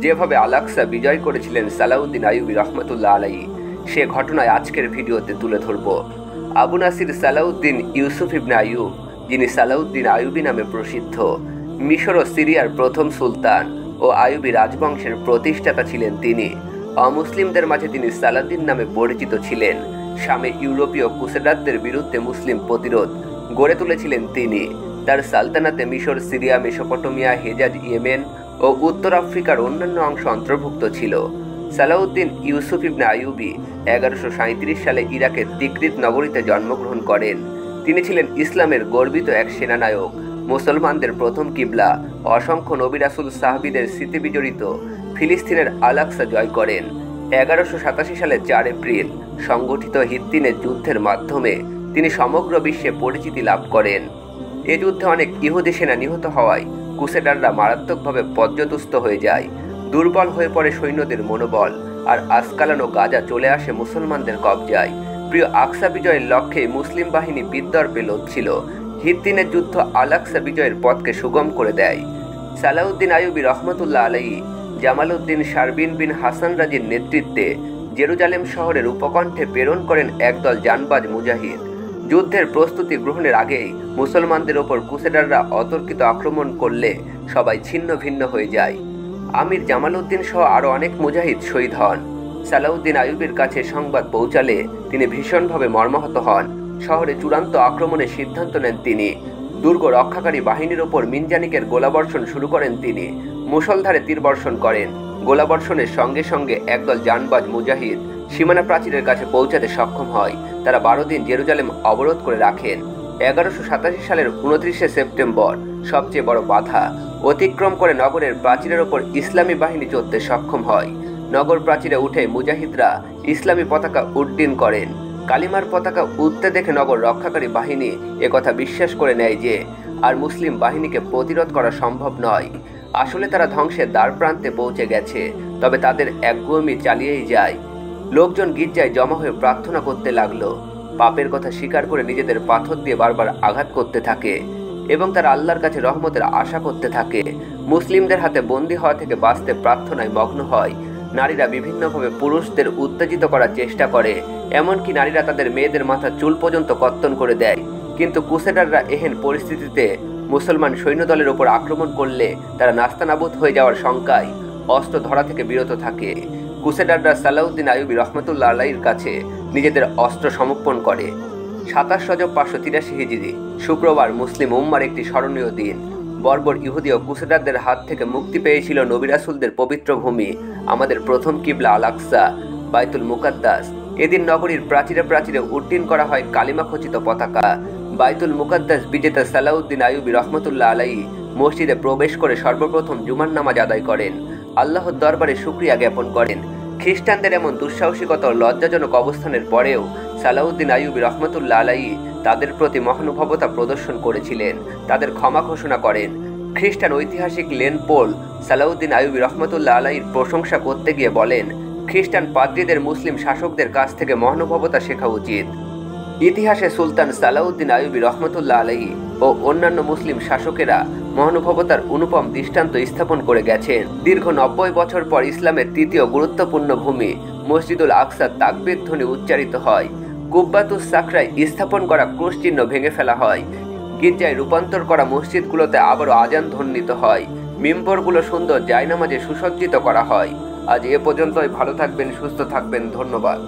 যেভাবে আলাক্সা বিজয় করেছিলেন সালাউদ্দিন আইয়ুবী রহমতুল্লাহ আলাইহি, সে ঘটনায় আজকের ভিডিওতে তুলে ধরব। আবু নাসির সালাউদ্দিন ইউসুফ ইবনে আইয়ুব, যিনি সালাউদ্দিন আইয়ুবী নামে প্রসিদ্ধ, মিশর ও সিরিয়ার প্রথম সুলতান ও আইয়ুবী রাজবংশের প্রতিষ্ঠাতা ছিলেন তিনি। অমুসলিমদের মাঝে তিনি সালাদ্দিন নামে পরিচিত ছিলেন। শামে ইউরোপীয় ক্রুসেডারদের বিরুদ্ধে মুসলিম প্রতিরোধ গড়ে তুলেছিলেন তিনি। তার সালতানাতে মিশর, সিরিয়া, মেসোপটেমিয়া, হেজাজ, ইয়েমেন ও উত্তর আফ্রিকার অন্যান্য অংশ অন্তর্ভুক্ত ছিল। সালাউদ্দিন ইউসুফ ইবনে আইয়ুবী 1137 সালে ইরাকের তিকরিত নগরীতে জন্মগ্রহণ করেন। তিনি ছিলেন ইসলামের গর্বিত এক সেনানায়ক, মুসলমানদের প্রথম কিবলা, অসংখ্য নবী রাসূল সাহাবীদের স্মৃতি বিজড়িত ফিলিস্তিনের আলাক্সা জয় করেন। 1187 সালে 4 এপ্রিল সংগঠিত হিত্তিনের যুদ্ধের মাধ্যমে তিনি সমগ্র বিশ্বে পরিচিতি লাভ করেন। এ যুদ্ধে অনেক ইহুদি সেনা নিহত হওয়ায় ক্রুসেডাররা মারাত্মকভাবে পর্যতুস্ত হয়ে যায়। দুর্বল হয়ে পড়ে সৈন্যদের মনোবল, আর আসকালান ও গাজা চলে আসে মুসলমানদের কবজায়। প্রিয় আকসা বিজয়ের লক্ষ্যে মুসলিম বাহিনী বিদ্যর্পে লড়ছিল। হিত্তিনের যুদ্ধ আলাক্সা বিজয়ের পথকে সুগম করে দেয়। সালাউদ্দিন আইয়ুবী রহমতুল্লাহ আলাইহি জামালউদ্দিন শারবিন বিন হাসান রাজির নেতৃত্বে জেরুজালেম শহরের উপকণ্ঠে প্রেরণ করেন একদল জানবাজ মুজাহিদ। যুদ্ধের প্রস্তুতি গ্রহণের আগেই মুসলমানদের ওপর ক্রুসেডাররা অতর্কিত আক্রমণ করলে সবাই ছিন্ন ভিন্ন হয়ে যায়। আমির জামালউদ্দিন সহ আরও অনেক মুজাহিদ শহীদ হন। সালাউদ্দিন আইয়ুবীর কাছে সংবাদ পৌঁছালে তিনি ভীষণভাবে মর্মাহত হন। শহরে চূড়ান্ত আক্রমণের সিদ্ধান্ত নেন তিনি। দুর্গ রক্ষাকারী বাহিনীর ওপর মিনজানিকের গোলাবর্ষণ শুরু করেন তিনি। মুষলধারে তীরবর্ষণ করেন। গোলাবর্ষণের সঙ্গে সঙ্গে একদল জানবাজ মুজাহিদ সীমানা প্রাচীরের কাছে পৌঁছাতে সক্ষম হয়। তারা 12 দিন জেরুজালেম অবরোধ করে রাখেন। 1187 সালের 29 সেপ্টেম্বর সবচেয়ে বড় বাধা অতিক্রম করে নগরের প্রাচীরের ওপর ইসলামী বাহিনী চড়তে সক্ষম হয়। নগর প্রাচীরে উঠে মুজাহিদরা ইসলামী পতাকা উড্ডীন করেন। কালিমার পতাকা উঠতে দেখে নগর রক্ষাকারী বাহিনী একথা বিশ্বাস করে নেয় যে আর মুসলিম বাহিনীকে প্রতিরোধ করা সম্ভব নয়। আসলে তারা ধ্বংসের দ্বার প্রান্তে পৌঁছে গেছে, তবে তাদের একগুঁয়েমি চালিয়েই যায়। লোকজন গির্জায় জমা হয়ে প্রার্থনা করতে লাগলো। পাপের কথা স্বীকার করে নিজেদের পাথর দিয়ে বারবার আঘাত করতে থাকে এবং তারা আল্লাহর কাছে রহমতের আশা করতে থাকে। মুসলিমদের হাতে বন্দী হওয়া থেকে বাঁচতে প্রার্থনায় মগ্ন হয়। নারীরা বিভিন্নভাবে পুরুষদের উত্তেজিত করার চেষ্টা করে, এমনকি নারীরা তাদের মেয়েদের মাথা চুল পর্যন্ত কর্তন করে দেয়। কিন্তু ক্রুসেডাররা এহেন পরিস্থিতিতে মুসলমান সৈন্যদলের ওপর আক্রমণ করলে তারা নাস্তানাবুদ হয়ে যাওয়ার শঙ্কায় অস্ত্র ধরা থেকে বিরত থাকে। ক্রুসেডাররা সালাউদ্দিন আইয়ুবী রহমতুল্লাহ আলাইহির কাছে নিজেদের অস্ত্র সমর্পণ করে। 27 রজব 583 হিজরি শুক্রবার মুসলিম উম্মার একটি স্মরণীয় দিন। বর্বর ইহুদি ও ক্রুসেডারদের হাত থেকে মুক্তি পেয়েছিল নবী রাসূলদের পবিত্র ভূমি, আমাদের প্রথম কিবলা আল-আকসা, বাইতুল মুকাদ্দাস। এদিন নগরীর প্রাচীরে প্রাচীরে উড্ডীন করা হয় কালিমা খচিত পতাকা। বাইতুল মুকাদ্দাস বিজেতা সালাউদ্দিন আইয়ুবী রহমতুল্লাহ আলাইহি মসজিদে প্রবেশ করে সর্বপ্রথম জুমার নামাজ আদায় করেন। আল্লাহর দরবারে শুকরিয়া জ্ঞাপন করেন। খ্রিস্টানদের এমন দুঃসাহসিকতা ও লজ্জাজনক অবস্থানের পরেও সালাউদ্দিন আইয়ুবী রহমতুল্লাহ আলাইহি তাদের প্রতি মহানুভবতা প্রদর্শন করেছিলেন, তাদের ক্ষমা ঘোষণা করেন। খ্রিস্টান ঐতিহাসিক লেন পোল সালাউদ্দিন আইয়ুবী রহমতুল্লাহ আলাইহির প্রশংসা করতে গিয়ে বলেন, খ্রিস্টান পাদ্রীদের মুসলিম শাসকদের কাছ থেকে মহানুভবতা শেখা উচিত। ইতিহাসে সুলতান সালাউদ্দিন আইয়ুবী রহমতুল্লাহ আলাইহি ও অন্যান্য মুসলিম শাসকেরা মহানুভবতার অনুপম দৃষ্টান্ত স্থাপন করে গেছেন। দীর্ঘ 90 বছর পর ইসলামের তৃতীয় গুরুত্বপূর্ণ ভূমি মসজিদুল আকসার তাকবীর ধ্বনি উচ্চারিত হয়। কুব্বাতুস সাখরায় স্থাপন করা ক্রুশ চিহ্ন ভেঙে ফেলা হয়। গির্জায় রূপান্তর করা মসজিদগুলোতে আবারও আজান ধ্বনিত হয়। মিম্বরগুলো সুন্দর জায়নামাজে সুসজ্জিত করা হয়। আজ এ পর্যন্তই। ভালো থাকবেন, সুস্থ থাকবেন। ধন্যবাদ।